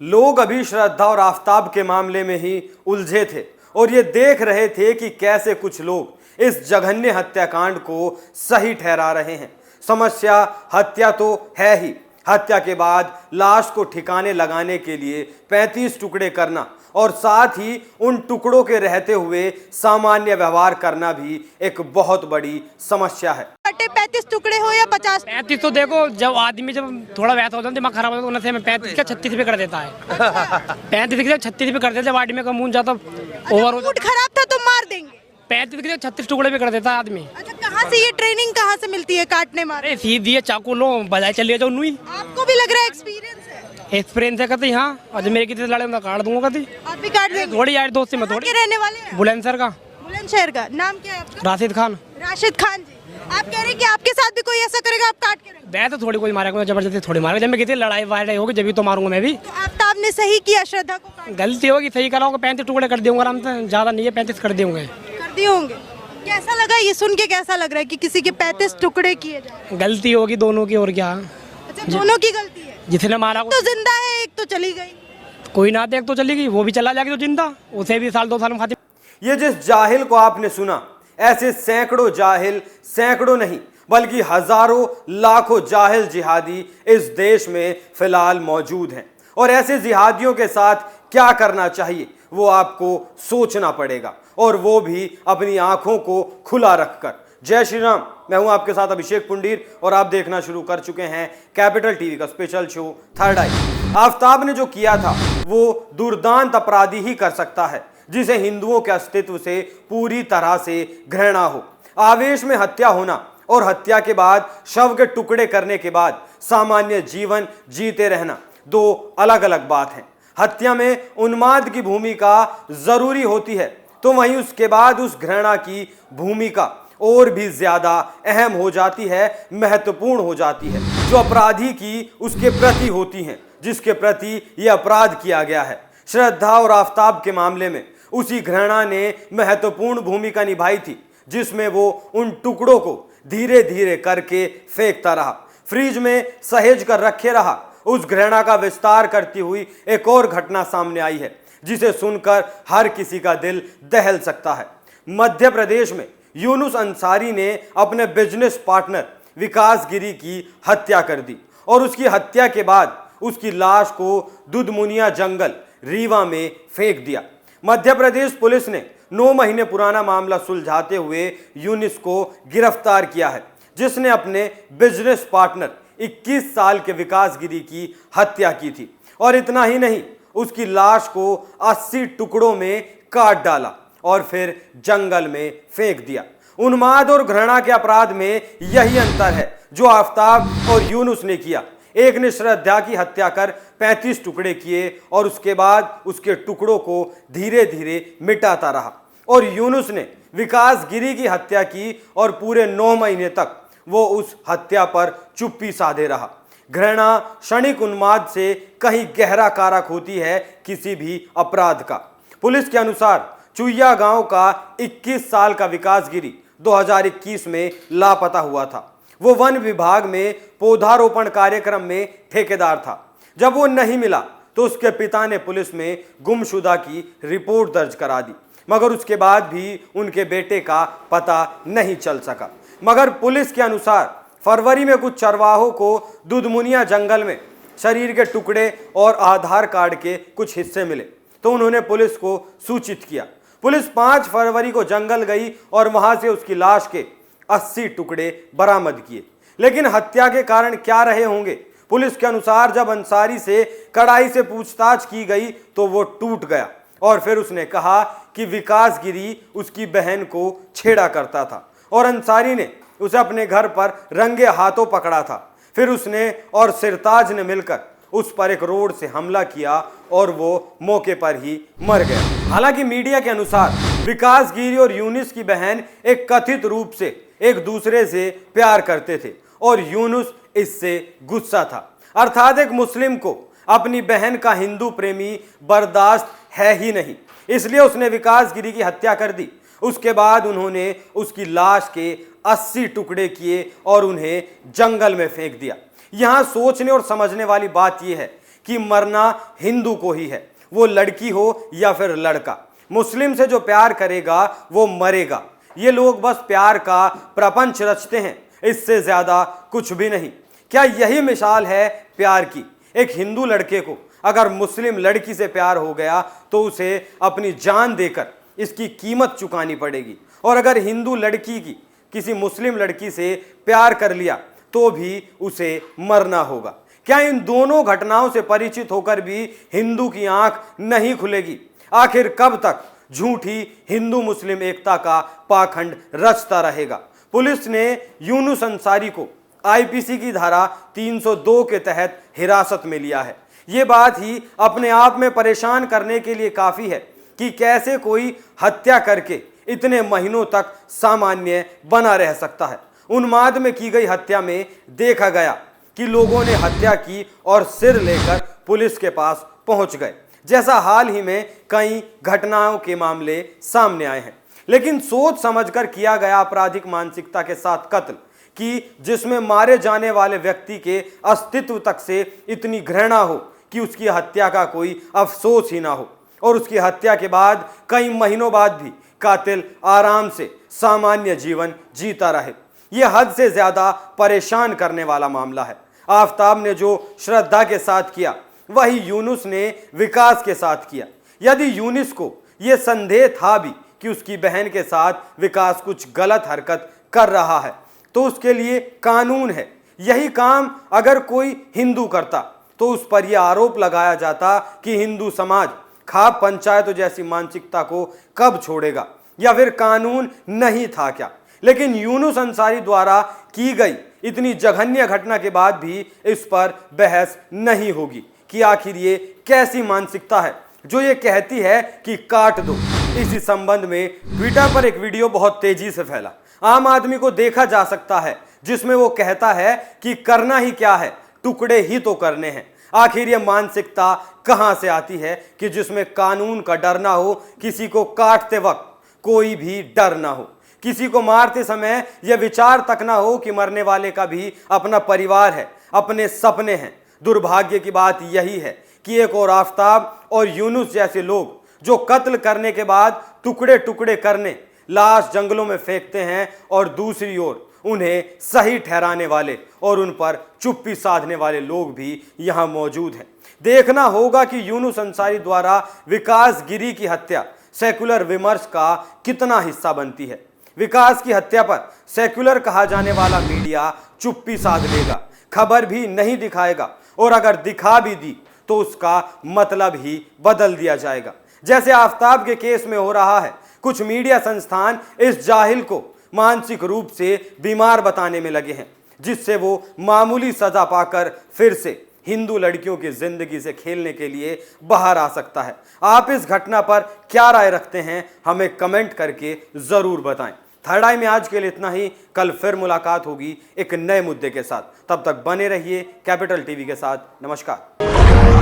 लोग अभी श्रद्धा और आफताब के मामले में ही उलझे थे और ये देख रहे थे कि कैसे कुछ लोग इस जघन्य हत्याकांड को सही ठहरा रहे हैं। समस्या हत्या तो है ही, हत्या के बाद लाश को ठिकाने लगाने के लिए 35 टुकड़े करना और साथ ही उन टुकड़ों के रहते हुए सामान्य व्यवहार करना भी एक बहुत बड़ी समस्या है। 35 टुकड़े हो या 50? 35 तो देखो, जब आदमी जब थोड़ा वैसा होता है, दिमाग खराब होता है, तो नशे में 35 का 36 पे कर देता है। 35 के 36 पे कर देता है, जब आदमी का मुंह जाता ओवर हो मूड खराब था तो मार देंगे। 35 के 36 टुकड़े पे कर देता है आदमी। अच्छा, कहाँ से ये ट्रेनिंग कहाँ से मिलती है काटने मारने? अरे सीधी है, चाकू लो बजाय चलिए जाओ नुई। आपको भी लग रहा है एक्सपीरियंस है? एक्सपीरियंस है कहते हाँ, आज मेरे कितने लड़े मैं काट दूंगा कहती। आप भी काट देंगे? थोड़ी यार दोस्ती में कहाँ थोड़ी। के रहने वाले हैं? बुलंदशहर का। बुलंदशहर का। नाम क्या है आपका? राशिद खान। राशिद खान जी, आप कह रहे हैं कि आपके साथ भी कोई ऐसा करेगा आप काट के रखेंगे? मैं तो थोड़ी कोई मारेगा, जबरदस्ती थोड़ी मारेगा। जब मैं कितनी लड़ाई वड़ाई होगी जब भी तो मारूंगा मैं भी। तो आफ्ताब ने सही किया श्रद्धा को काट? गलती होगी, सही कराऊंगा, 35 टुकड़े कर दूंगा आराम से, ज्यादा नहीं है 35 कर दूंगे। कर दिए होंगे। कैसा लगा ये सुन के? कैसा लग रहा है कि किसी के 35 टुकड़े किए जाए? गलती होगी दोनों की, और क्या। अच्छा, दोनों की गलती है? जिसने मारा तो जिंदा है, एक तो चली गई। कोई ना देख तो चली गई, वो भी चला जाएगी तो जिंदा, उसे भी साल 2 साल में खाती। ये जिस जाहिल को आपने सुना, ऐसे सैकड़ों जाहिल, सैकड़ों नहीं बल्कि हजारों लाखों जाहिल जिहादी इस देश में फिलहाल मौजूद हैं और ऐसे जिहादियों के साथ क्या करना चाहिए वो आपको सोचना पड़ेगा, और वो भी अपनी आंखों को खुला रखकर। जय श्री राम, मैं हूं आपके साथ अभिषेक पुंडीर और आप देखना शुरू कर चुके हैं कैपिटल टीवी का स्पेशल शो थर्ड आई। आफ्ताब ने जो किया था वो दुर्दांत अपराधी ही कर सकता है, जिसे हिंदुओं के अस्तित्व से पूरी तरह से घृणा हो। आवेश में हत्या होना और हत्या के बाद शव के टुकड़े करने के बाद सामान्य जीवन जीते रहना दो अलग अलग बात हैं। हत्या में उन्माद की भूमिका जरूरी होती है, तो वहीं उसके बाद उस घृणा की भूमिका और भी ज्यादा अहम हो जाती है, महत्वपूर्ण हो जाती है, जो अपराधी की उसके प्रति होती हैं, जिसके प्रति यह अपराध किया गया है। श्रद्धा और आफ्ताब के मामले में उसी घृणा ने महत्वपूर्ण भूमिका निभाई थी, जिसमें वो उन टुकड़ों को धीरे धीरे करके फेंकता रहा, फ्रिज में सहेज कर रखे रहा। उस घृणा का विस्तार करती हुई एक और घटना सामने आई है, जिसे सुनकर हर किसी का दिल दहल सकता है। मध्य प्रदेश में यूनुस अंसारी ने अपने बिजनेस पार्टनर विकास गिरी की हत्या कर दी और उसकी हत्या के बाद उसकी लाश को दुधमुनिया जंगल रीवा में फेंक दिया। मध्य प्रदेश पुलिस ने 9 महीने पुराना मामला सुलझाते हुए यूनुस को गिरफ्तार किया है, जिसने अपने बिजनेस पार्टनर 21 साल के विकास गिरी की हत्या की थी। और इतना ही नहीं, उसकी लाश को 80 टुकड़ों में काट डाला और फिर जंगल में फेंक दिया। उन्माद और घृणा के अपराध में यही अंतर है जो आफ्ताब और यूनुस ने किया। एक ने श्रद्धा की हत्या कर 35 टुकड़े किए और उसके बाद उसके टुकड़ों को धीरे धीरे मिटाता रहा, और यूनुस ने विकास गिरी की हत्या की और पूरे 9 महीने तक वो उस हत्या पर चुप्पी साधे रहा। घृणा क्षणिक उन्माद से कहीं गहरा कारक होती है किसी भी अपराध का। पुलिस के अनुसार चुइया गांव का 21 साल का विकास गिरी 2021 में लापता हुआ था। वो वन विभाग में पौधारोपण कार्यक्रम में ठेकेदार था। जब वो नहीं मिला तो उसके पिता ने पुलिस में गुमशुदा की रिपोर्ट दर्ज करा दी, मगर उसके बाद भी उनके बेटे का पता नहीं चल सका। मगर पुलिस के अनुसार फरवरी में कुछ चरवाहों को दुधमुनिया जंगल में शरीर के टुकड़े और आधार कार्ड के कुछ हिस्से मिले, तो उन्होंने पुलिस को सूचित किया। पुलिस 5 फरवरी को जंगल गई और वहां से उसकी लाश के 80 टुकड़े बरामद किए। लेकिन हत्या के कारण क्या रहे होंगे? पुलिस के अनुसार जब अंसारी से कड़ाई से पूछताछ की गई तो वो टूट गया और फिर उसने कहा कि विकास गिरी उसकी बहन को छेड़ा करता था और अंसारी ने उसे अपने घर पर रंगे हाथों पकड़ा था। फिर उसने और सिरताज ने मिलकर उस पर एक रोड से हमला किया और वो मौके पर ही मर गया। हालांकि मीडिया के अनुसार विकास गिरी और यूनुस की बहन एक कथित रूप से एक दूसरे से प्यार करते थे और यूनुस इससे गुस्सा था। अर्थात एक मुस्लिम को अपनी बहन का हिंदू प्रेमी बर्दाश्त है ही नहीं, इसलिए उसने विकास गिरी की हत्या कर दी। उसके बाद उन्होंने उसकी लाश के 80 टुकड़े किए और उन्हें जंगल में फेंक दिया। यहां सोचने और समझने वाली बात यह है कि मरना हिंदू को ही है, वो लड़की हो या फिर लड़का। मुस्लिम से जो प्यार करेगा वो मरेगा। ये लोग बस प्यार का प्रपंच रचते हैं, इससे ज्यादा कुछ भी नहीं। क्या यही मिसाल है प्यार की? एक हिंदू लड़के को अगर मुस्लिम लड़की से प्यार हो गया तो उसे अपनी जान देकर इसकी कीमत चुकानी पड़ेगी, और अगर हिंदू लड़की की किसी मुस्लिम लड़की से प्यार कर लिया तो भी उसे मरना होगा। क्या इन दोनों घटनाओं से परिचित होकर भी हिंदू की आंख नहीं खुलेगी? आखिर कब तक झूठी हिंदू मुस्लिम एकता का पाखंड रचता रहेगा? पुलिस ने यूनुस अंसारी को आईपीसी की धारा 302 के तहत हिरासत में लिया है। ये बात ही अपने आप में परेशान करने के लिए काफी है कि कैसे कोई हत्या करके इतने महीनों तक सामान्य बना रह सकता है। उन्माद में की गई हत्या में देखा गया कि लोगों ने हत्या की और सिर लेकर पुलिस के पास पहुंच गए, जैसा हाल ही में कई घटनाओं के मामले सामने आए हैं। लेकिन सोच समझकर किया गया आपराधिक मानसिकता के साथ कत्ल, कि जिसमें मारे जाने वाले व्यक्ति के अस्तित्व तक से इतनी घृणा हो कि उसकी हत्या का कोई अफसोस ही ना हो, और उसकी हत्या के बाद कई महीनों बाद भी कातिल आराम से सामान्य जीवन जीता रहे, यह हद से ज्यादा परेशान करने वाला मामला है। आफताब ने जो श्रद्धा के साथ किया वही यूनुस ने विकास के साथ किया। यदि यूनुस को यह संदेह था भी कि उसकी बहन के साथ विकास कुछ गलत हरकत कर रहा है तो उसके लिए कानून है। यही काम अगर कोई हिंदू करता तो उस पर यह आरोप लगाया जाता कि हिंदू समाज खाप पंचायतों जैसी मानसिकता को कब छोड़ेगा, या फिर कानून नहीं था क्या? लेकिन यूनुस अंसारी द्वारा की गई इतनी जघन्य घटना के बाद भी इस पर बहस नहीं होगी कि आखिर ये कैसी मानसिकता है जो ये कहती है कि काट दो। इसी संबंध में ट्विटर पर एक वीडियो बहुत तेजी से फैला। आम आदमी को देखा जा सकता है जिसमें वो कहता है कि करना ही क्या है, टुकड़े ही तो करने हैं। आखिर यह मानसिकता कहां से आती है कि जिसमें कानून का डर ना हो, किसी को काटते वक्त कोई भी डर ना हो, किसी को मारते समय यह विचार तक ना हो कि मरने वाले का भी अपना परिवार है, अपने सपने हैं। दुर्भाग्य की बात यही है कि एक और आफताब और यूनुस जैसे लोग जो कत्ल करने के बाद टुकड़े टुकड़े करने लाश जंगलों में फेंकते हैं, और दूसरी ओर उन्हें सही ठहराने वाले और उन पर चुप्पी साधने वाले लोग भी यहां मौजूद हैं। देखना होगा कि यूनुस अंसारी द्वारा विकास गिरी की हत्या सेकुलर विमर्श का कितना हिस्सा बनती है। विकास की हत्या पर सेकुलर कहा जाने वाला मीडिया चुप्पी साध लेगा, खबर भी नहीं दिखाएगा, और अगर दिखा भी दी तो उसका मतलब ही बदल दिया जाएगा, जैसे आफताब के केस में हो रहा है। कुछ मीडिया संस्थान इस जाहिल को मानसिक रूप से बीमार बताने में लगे हैं, जिससे वो मामूली सजा पाकर फिर से हिंदू लड़कियों की जिंदगी से खेलने के लिए बाहर आ सकता है। आप इस घटना पर क्या राय रखते हैं, हमें कमेंट करके जरूर बताएं। थर्ड आई में आज के लिए इतना ही। कल फिर मुलाकात होगी एक नए मुद्दे के साथ। तब तक बने रहिए कैपिटल टीवी के साथ। नमस्कार।